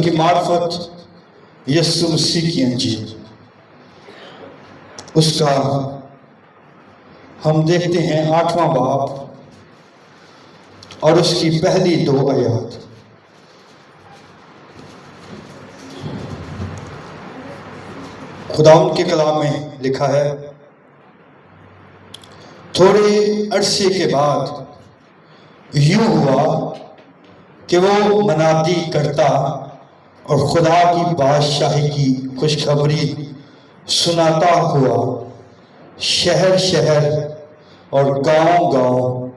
کی معرفت یسوع مسیح کی انجیل، اس کا ہم دیکھتے ہیں 8واں باب اور اس کی پہلی 2 آیات۔ خداوند کے کلام میں لکھا ہے، تھوڑے عرصے کے بعد یوں ہوا کہ وہ منادی کرتا اور خدا کی بادشاہی کی خوشخبری سناتا ہوا شہر شہر اور گاؤں گاؤں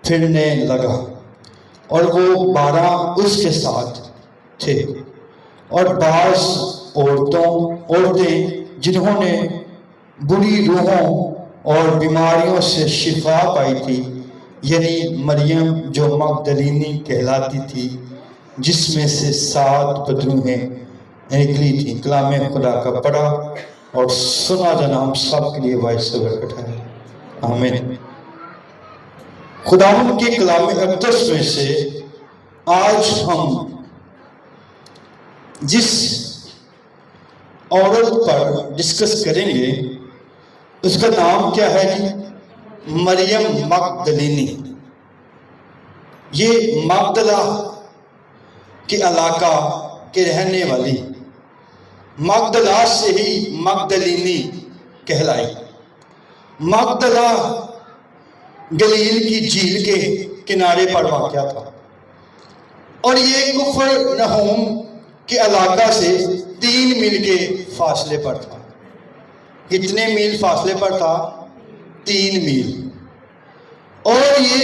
پھرنے لگا، اور وہ 12 اس کے ساتھ تھے، اور بعض عورتیں جنہوں نے بری روحوں اور بیماریوں سے شفا پائی تھی، یعنی مریم جو مگدلینی کہلاتی تھی، جس میں سے 7 بدروہیں نکلی تھیں۔ کلام خدا کا پڑھا اور سنا جانا ہم سب کے لیے باعث برکت ہے، آمین۔ خداوند کے کلام اقدس میں سے آج ہم جس عورت پر ڈسکس کریں گے اس کا نام کیا ہے جی؟ مریم مگدلینی۔ یہ مگدلہ کے علاقہ کے رہنے والی، مگدلہ سے ہی مگدلینی کہلائی۔ مگدلہ گلیل کی جھیل کے کنارے پر واقع تھا، اور یہ کفرنہوم کے علاقہ سے 3 میل کے فاصلے پر تھا۔ کتنے میل فاصلے پر تھا؟ 3 میل۔ اور یہ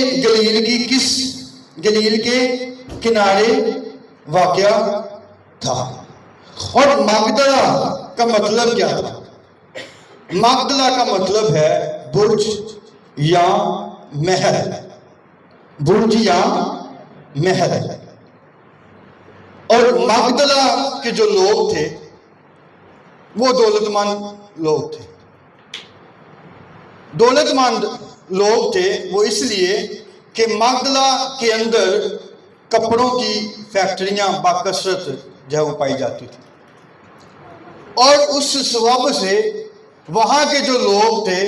گلیل کے کنارے واقع تھا۔ اور مگدلہ کا مطلب کیا تھا؟ مگدلہ کا مطلب ہے برج یا محل، برج یا محل۔ اور مگدلہ کے جو لوگ تھے وہ دولت مند لوگ تھے۔ دولت مند لوگ تھے وہ اس لیے کہ مگدلہ کے اندر کپڑوں کی فیکٹریاں بکثرت جو ہے وہ پائی جاتی تھی، اور اس سبب سے وہاں کے جو لوگ تھے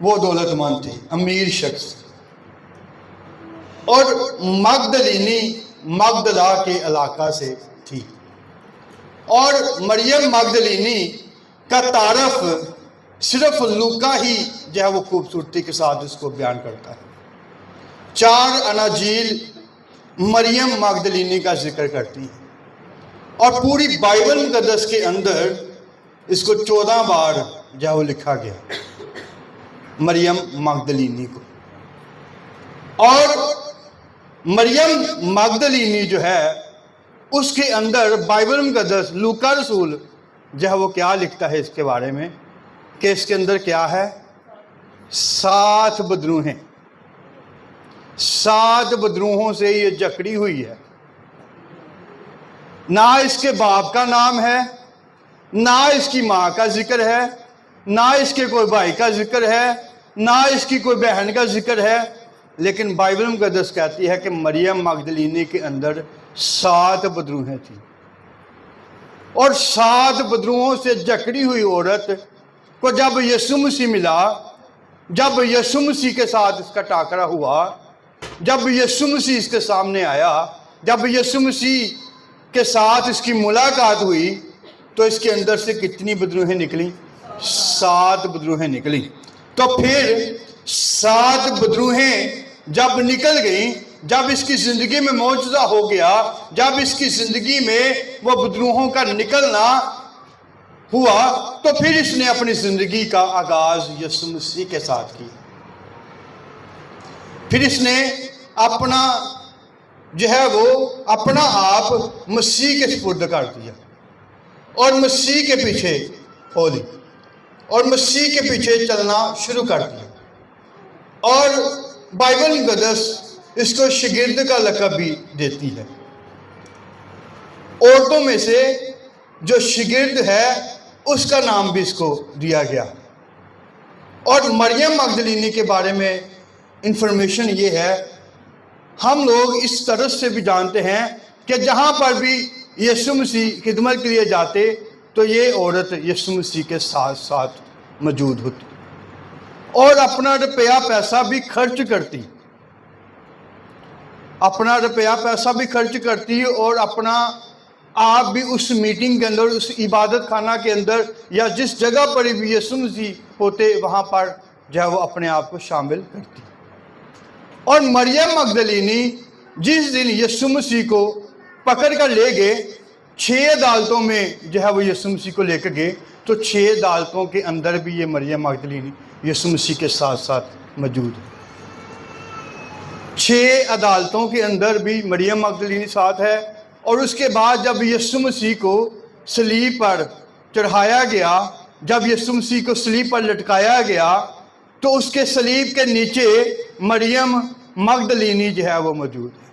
وہ دولت مند تھے، امیر شخص۔ اور مگدلینی مگدلہ کے علاقہ سے تھی، اور مریم مگدلینی کا تعارف صرف لوکا ہی جو ہے وہ خوبصورتی کے ساتھ اس کو بیان کرتا ہے۔ 4 اناجیل مریم مگدلینی کا ذکر کرتی ہیں، اور پوری بائبل مقدس کے اندر اس کو 14 بار جو ہے وہ لکھا گیا، مریم مگدلینی کو۔ اور مریم مگدلینی جو ہے اس کے اندر بائبل مقدس لوکا رسول جو ہے وہ کیا لکھتا ہے اس کے بارے میں کہ اس کے اندر کیا ہے؟ 7 بدروہیں، 7 بدروہوں سے یہ جکڑی ہوئی ہے۔ نہ اس کے باپ کا نام ہے، نہ اس کی ماں کا ذکر ہے، نہ اس کے کوئی بھائی کا ذکر ہے، نہ اس کی کوئی بہن کا ذکر ہے، لیکن بائبل مقدس کہتی ہے کہ مریم مگدلینی کے اندر 7 بدروہیں تھیں۔ اور 7 بدروہوں سے جکڑی ہوئی عورت کو جب یسوع مسیح ملا، جب یسوع مسیح کے ساتھ اس کا ٹاکرا ہوا، جب یسوع مسیح اس کے سامنے آیا، جب یسوع مسیح کے ساتھ اس کی ملاقات ہوئی، تو اس کے اندر سے کتنی بدروہیں نکلیں؟ 7 بدروہیں نکلیں۔ تو پھر 7 بدروہیں جب نکل گئیں، جب اس کی زندگی میں معجزہ ہو گیا، جب اس کی زندگی میں وہ بدروہوں کا نکلنا ہوا، تو پھر اس نے اپنی زندگی کا آغاز یسوع مسیح کے ساتھ کی۔ پھر اس نے اپنا جو ہے وہ اپنا آپ مسیح کے سپرد کر دیا، اور مسیح کے پیچھے ہو لی، اور مسیح کے پیچھے چلنا شروع کر دیا۔ اور بائبل مقدس اس کو شاگرد کا لقب بھی دیتی ہے۔ عورتوں میں سے جو شاگرد ہے اس کا نام بھی اس کو دیا گیا۔ اور مریم مگدلینی کے بارے میں انفارمیشن یہ ہے، ہم لوگ اس طرح سے بھی جانتے ہیں کہ جہاں پر بھی یسوع مسیح خدمت کے لیے جاتے تو یہ عورت یسوع مسیح کے ساتھ ساتھ موجود ہوتی اور اپنا روپیہ پیسہ بھی خرچ کرتی، اپنا روپیہ پیسہ بھی خرچ کرتی اور اپنا آپ بھی اس میٹنگ کے اندر، اس عبادت خانہ کے اندر یا جس جگہ پر بھی یسوع مسیح ہوتے وہاں پر جو ہے وہ اپنے آپ کو شامل کرتی۔ اور مریم مگدلینی جس دن یسوع مسیح کو پکڑ کر لے گئے، 6 عدالتوں میں جو ہے وہ یسوع مسیح کو لے کے گئے، تو 6 عدالتوں کے اندر بھی یہ مریم مگدلینی یسوع مسیح کے ساتھ ساتھ موجود ہے۔ 6 عدالتوں کے اندر بھی مریم مگدلینی ساتھ ہے۔ اور اس کے بعد جب یسوع مسیح کو صلیب پر چڑھایا گیا، جب یسوع مسیح کو صلیب پر لٹکایا گیا، تو اس کے صلیب کے نیچے مریم مگدلینی جو ہے وہ موجود ہے۔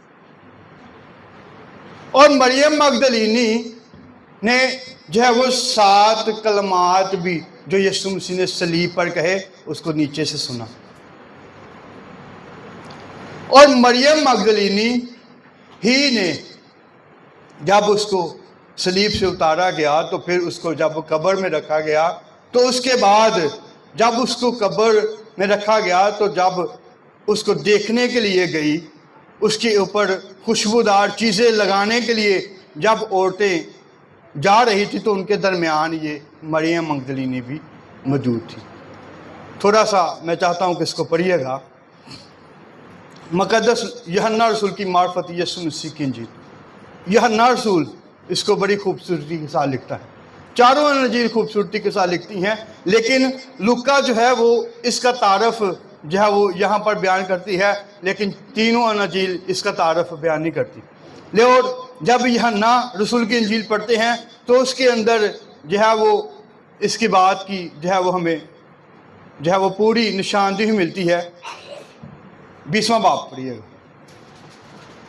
اور مریم مگدلینی نے جو ہے وہ 7 کلمات بھی جو یسوع مسیح نے صلیب پر کہے اس کو نیچے سے سنا۔ اور مریم مگدلینی ہی نے جب اس کو صلیب سے اتارا گیا تو پھر اس کو جب قبر میں رکھا گیا، تو اس کے بعد جب اس کو قبر میں رکھا گیا تو جب اس کو دیکھنے کے لیے گئی، اس کے اوپر خوشبودار چیزیں لگانے کے لیے جب عورتیں جا رہی تھی تو ان کے درمیان یہ مریم مگدلینی بھی موجود تھی۔ تھوڑا سا میں چاہتا ہوں کہ اس کو پڑھیے گا، مقدس یوحنا رسول کی معرفت یسوع مسیح کی انجیل۔ یوحنا رسول اس کو بڑی خوبصورتی کے ساتھ لکھتا ہے، چاروں انجیل خوبصورتی کے ساتھ لکھتی ہیں، لیکن لوکا جو ہے وہ اس کا تعارف جو ہے وہ یہاں پر بیان کرتی ہے، لیکن تینوں انجیل اس کا تعارف بیان نہیں کرتی۔ اور جب یوحنا رسول کی انجیل پڑھتے ہیں تو اس کے اندر جو ہے وہ اس کی بات کی جو ہے وہ ہمیں جو ہے وہ پوری نشاندہی ملتی ہے۔ 20واں باب پڑھیے گا۔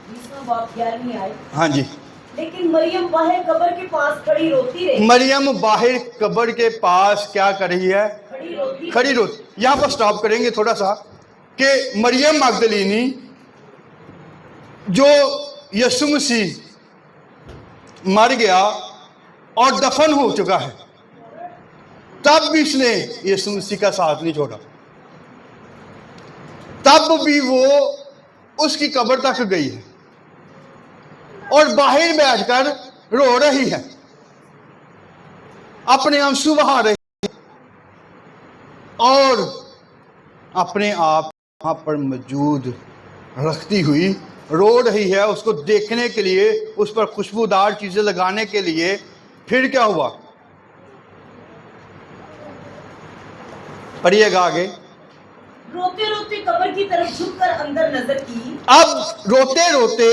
20واں باب 11ویں آیت۔ ہاں جی۔ لیکن مریم باہر قبر کے پاس کھڑی روتی رہی۔ مریم باہر قبر کے پاس کیا کر رہی ہے؟ کھڑی روتی۔ یہاں پر سٹاپ کریں گے تھوڑا سا کہ مریم مگدلینی جو یسوع مسیح مر گیا اور دفن ہو چکا ہے، تب بھی اس نے یسوع مسیح کا ساتھ نہیں چھوڑا، تب بھی وہ اس کی قبر تک گئی ہے اور باہر بیٹھ کر رو رہی ہے، اپنے آنسو بہا رہی ہے اور اپنے آپ وہاں پر موجود رکھتی ہوئی رو رہی ہے اس کو دیکھنے کے لیے، اس پر خوشبودار چیزیں لگانے کے لیے۔ پھر کیا ہوا؟ پڑھیے گا آگے۔ روتے روتے قبر کی طرف جھک کر اندر نظر کی۔ اب روتے روتے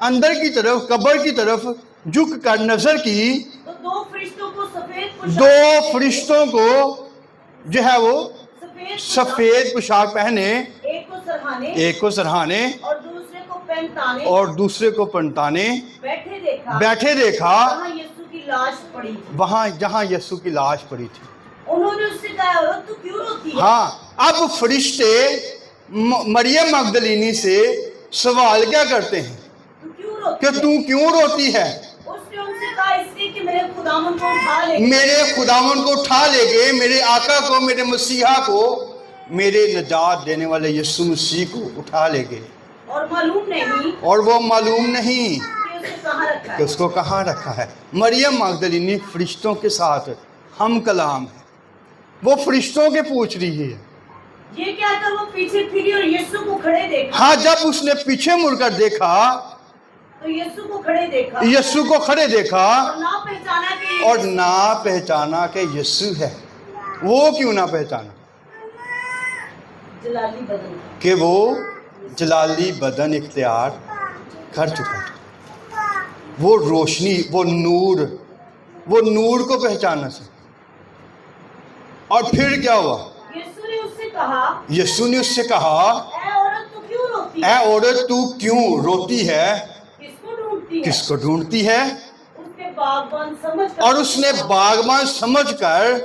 اندر کی طرف، قبر کی طرف جھک کر نظر کی تو 2 فرشتوں کو سفید پوشاک، 2 فرشتوں کو جو ہے وہ سفید پوشاک پہنے، ایک کو سرہانے اور دوسرے کو پنتانے بیٹھے دیکھا وہاں جہاں یسوع کی لاش پڑی تھی۔ انہوں نے اس سے کہا عورت تو کیوں روتی ہے؟ ہاں، اب فرشتے مریم مگدلینی سے سوال کیا کرتے ہیں کہ تو کیوں روتی ہے؟ اس نے ان سے کہا اس لیے کہ میرے خداوند کو اٹھا لے گئے، میرے خداوند کو اٹھا لے گئے، میرے آقا کو، میرے مسیحا کو، میرے نجات دینے والے یسوع مسیح کو اٹھا لے گئے، اور معلوم نہیں، اور وہ معلوم نہیں کہ اسے کہاں رکھا کہ ہے۔ اس کو کہاں رکھا ہے۔ مریم مگدلینی فرشتوں کے ساتھ ہم کلام ہے، وہ فرشتوں کے پوچھ رہی ہے۔ یہ کیا کر وہ پیچھے پھری اور یسوع کو کھڑے دیکھا، ہاں، جب اس نے پیچھے مڑ کر دیکھا تو یسوع کو کھڑے دیکھا، یسوع کو کھڑے دیکھا اور نہ پہچانا کہ اور نہ پہچانا کہ یسوع ہے۔ وہ کیوں نہ پہچانا؟ جلالی بدن کہ وہ جلالی بدن اختیار کر چکا تھا، وہ روشنی، وہ نور کو پہچاننا سے۔ اور پھر کیا ہوا؟ یسوع نے اس سے کہا، یسوع نے اس سے کہا، اے عورت تو کیوں روتی اے ہے؟ عورت تو کیوں روتی ہے؟ کس کو ڈھونڈتی ہے؟ کس کو ڈھونڈتی ہے؟ اس نے باغبان سمجھ کر اور اس نے باغبان سمجھ کر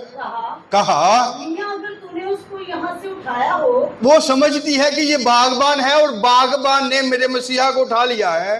کہا، میاں اگر تو نے اس کو یہاں سے اٹھایا ہو، وہ سمجھتی ہے کہ یہ باغبان ہے اور باغبان نے میرے مسیحا کو اٹھا لیا ہے،